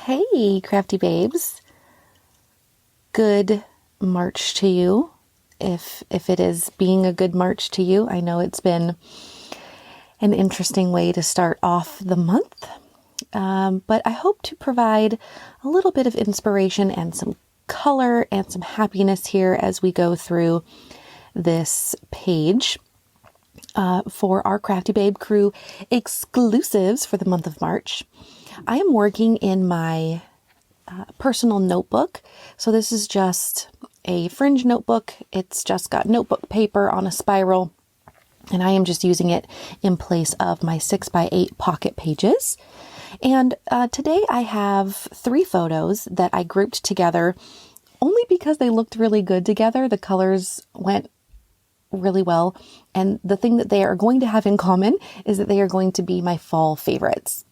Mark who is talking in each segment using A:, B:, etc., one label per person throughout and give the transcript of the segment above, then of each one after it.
A: Hey, Crafty Babes. Good March to you. If it is being a good March to you, I know it's been an interesting way to start off the month. But I hope to provide a little bit of inspiration and some color and some happiness here as we go through this page for our Crafty Babe Crew exclusives for the month of March. I am working in my personal notebook. So this is just a fringe notebook. It's just got notebook paper on a spiral, and I am just using it in place of my 6x8 pocket pages. And today I have 3 photos that I grouped together only because they looked really good together. The colors went really well. And the thing that they are going to have in common is that they are going to be my fall favorites.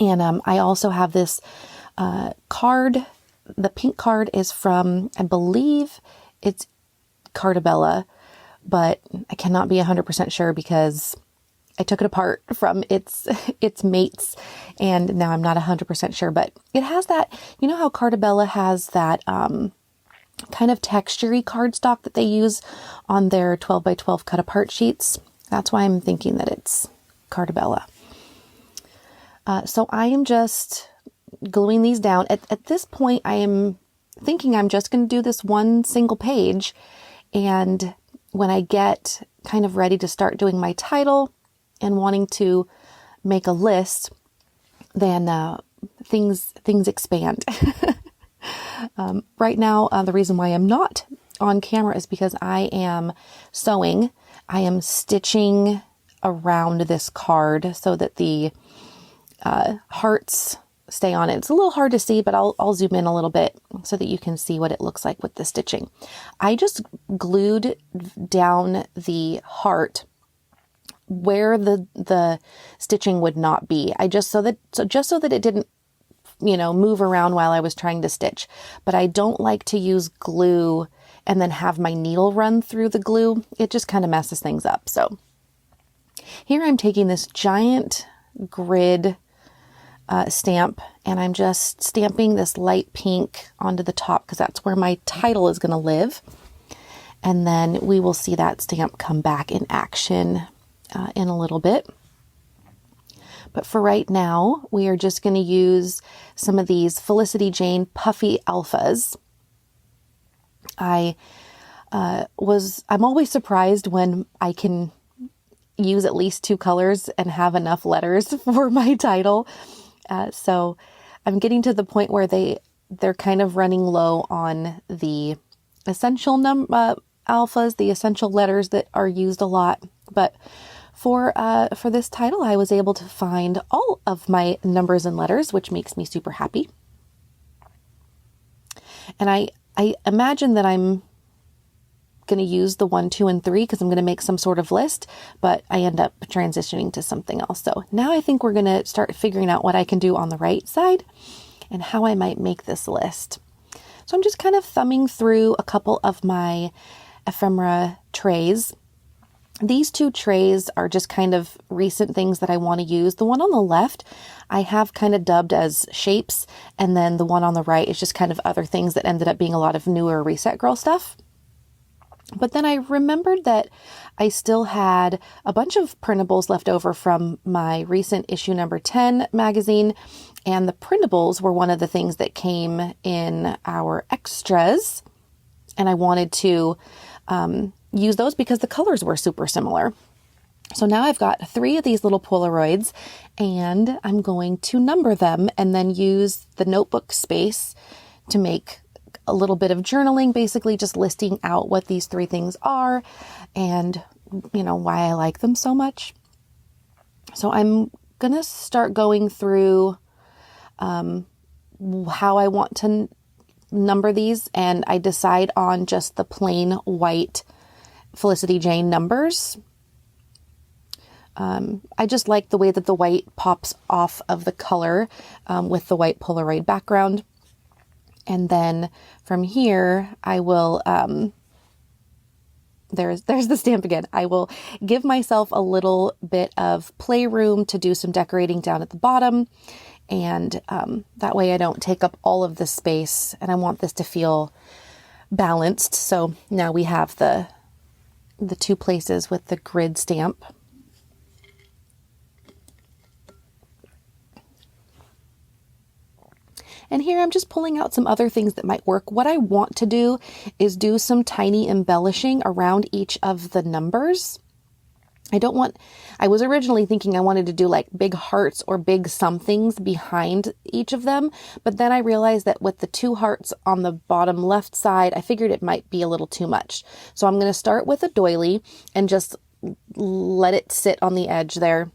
A: And I also have this card. The pink card is from, I believe it's Cartabella, but I cannot be 100% sure because I took it apart from its mates, and now I'm not 100% sure, but it has that, you know how Cartabella has that kind of textury cardstock that they use on their 12x12 cut apart sheets? That's why I'm thinking that it's Cartabella. So I am just gluing these down. At this point, I am thinking I'm just going to do this one single page. And when I get kind of ready to start doing my title and wanting to make a list, then things expand. Right now, the reason why I'm not on camera is because I am sewing. I am stitching around this card so that the hearts stay on it. It's a little hard to see, but I'll zoom in a little bit so that you can see what it looks like with the stitching. I just glued down the heart where the stitching would not be. Just so that it didn't, move around while I was trying to stitch. But I don't like to use glue and then have my needle run through the glue. It just kind of messes things up. So here I'm taking this giant grid stamp, and I'm just stamping this light pink onto the top because that's where my title is going to live. And then we will see that stamp come back in action in a little bit. But for right now, we are just going to use some of these Felicity Jane Puffy Alphas. I'm always surprised when I can use at least 2 colors and have enough letters for my title. So I'm getting to the point where they're kind of running low on the essential alphas, the essential letters that are used a lot. But for this title, I was able to find all of my numbers and letters, which makes me super happy. And I imagine that I'm going to use the 1, 2, and 3 because I'm going to make some sort of list, but I end up transitioning to something else. So now I think we're going to start figuring out what I can do on the right side and how I might make this list. So I'm just kind of thumbing through a couple of my ephemera trays. These 2 trays are just kind of recent things that I want to use. The one on the left, I have kind of dubbed as shapes, and then the one on the right is just kind of other things that ended up being a lot of newer Reset Girl stuff. But then I remembered that I still had a bunch of printables left over from my recent issue number 10 magazine. And the printables were one of the things that came in our extras. And I wanted to use those because the colors were super similar. So now I've got 3 of these little Polaroids, and I'm going to number them and then use the notebook space to make a little bit of journaling, basically just listing out what these 3 things are and, why I like them so much. So I'm going to start going through how I want to number these, and I decide on just the plain white Felicity Jane numbers. I just like the way that the white pops off of the color with the white Polaroid background. And then from here, I will, there's the stamp again. I will give myself a little bit of playroom to do some decorating down at the bottom. And that way I don't take up all of the space, and I want this to feel balanced. So now we have the 2 places with the grid stamp. And here I'm just pulling out some other things that might work. What I want to do is do some tiny embellishing around each of the numbers. I was originally thinking I wanted to do like big hearts or big somethings behind each of them, but then I realized that with the 2 hearts on the bottom left side, I figured it might be a little too much. So I'm going to start with a doily and just let it sit on the edge there,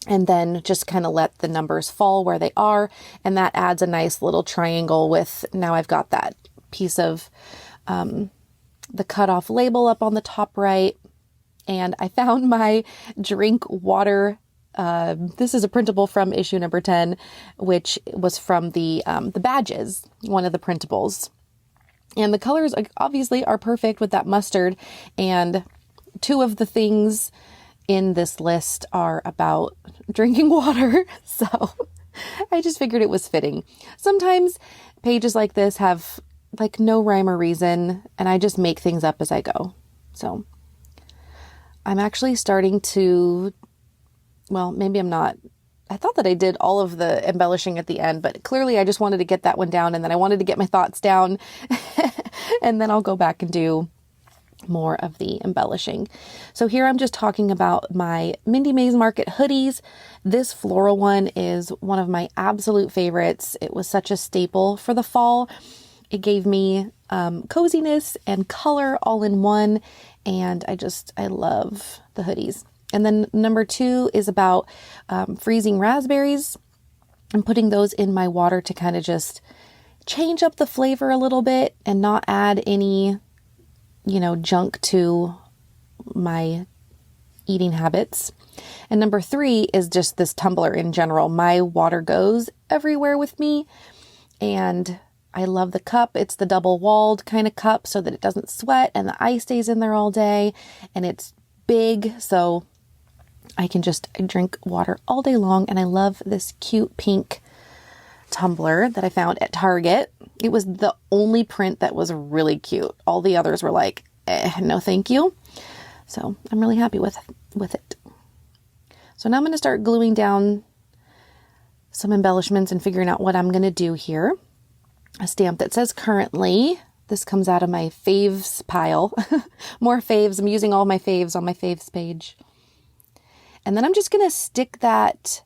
A: and then just kind of let the numbers fall where they are. And that adds a nice little triangle with, now I've got that piece of the cutoff label up on the top right. And I found my drink water. This is a printable from issue number 10, which was from the badges, one of the printables. And the colors obviously are perfect with that mustard. And 2 of the things in this list are about drinking water. So I just figured it was fitting. Sometimes pages like this have like no rhyme or reason, and I just make things up as I go. So I'm actually starting to, well, maybe I'm not. I thought that I did all of the embellishing at the end, but clearly I just wanted to get that one down, and then I wanted to get my thoughts down and then I'll go back and do more of the embellishing. So here I'm just talking about my Mindy Maze Market hoodies. This floral one is one of my absolute favorites. It was such a staple for the fall. It gave me coziness and color all in one. And I love the hoodies. And then number 2 is about freezing raspberries and putting those in my water to kind of just change up the flavor a little bit and not add any, junk to my eating habits. And number 3 is just this tumbler in general. My water goes everywhere with me, and I love the cup. It's the double-walled kind of cup so that it doesn't sweat and the ice stays in there all day, and it's big so I can just drink water all day long. And I love this cute pink tumbler that I found at Target. It was the only print that was really cute. All the others were like, no thank you. So I'm really happy with it. So now I'm going to start gluing down some embellishments and figuring out what I'm going to do here. A stamp that says currently. This comes out of my faves pile. More faves. I'm using all my faves on my faves page. And then I'm just going to stick that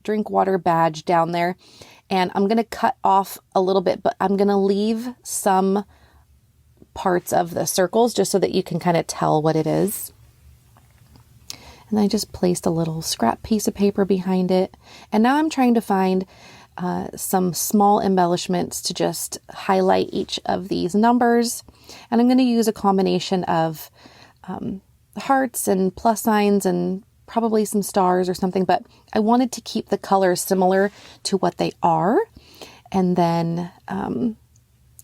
A: drink water badge down there. And I'm going to cut off a little bit, but I'm going to leave some parts of the circles just so that you can kind of tell what it is. And I just placed a little scrap piece of paper behind it. And now I'm trying to find some small embellishments to just highlight each of these numbers. And I'm going to use a combination of hearts and plus signs and probably some stars or something, but I wanted to keep the colors similar to what they are. And then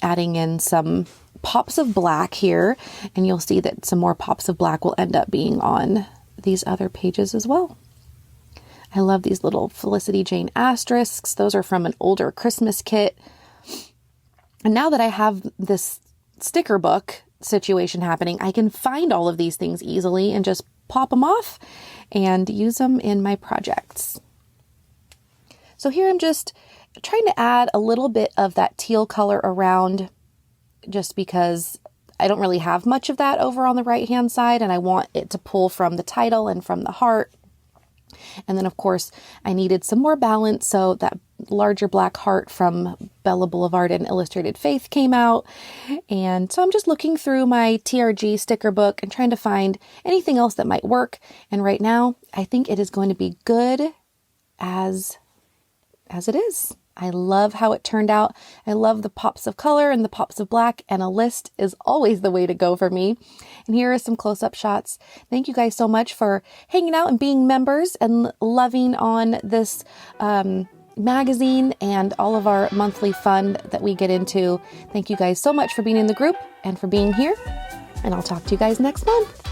A: adding in some pops of black here, and you'll see that some more pops of black will end up being on these other pages as well. I love these little Felicity Jane asterisks. Those are from an older Christmas kit. And now that I have this sticker book situation happening, I can find all of these things easily and just pop them off and use them in my projects. So here I'm just trying to add a little bit of that teal color around, just because I don't really have much of that over on the right hand side, and I want it to pull from the title and from the heart. And then of course I needed some more balance, so that larger black heart from Bella Boulevard and Illustrated Faith came out. And so I'm just looking through my TRG sticker book and trying to find anything else that might work. And right now I think it is going to be good as it is. I love how it turned out. I love the pops of color and the pops of black, and a list is always the way to go for me. And here are some close-up shots. Thank you guys so much for hanging out and being members and loving on this magazine and all of our monthly fun that we get into. Thank you guys so much for being in the group and for being here, and I'll talk to you guys next month.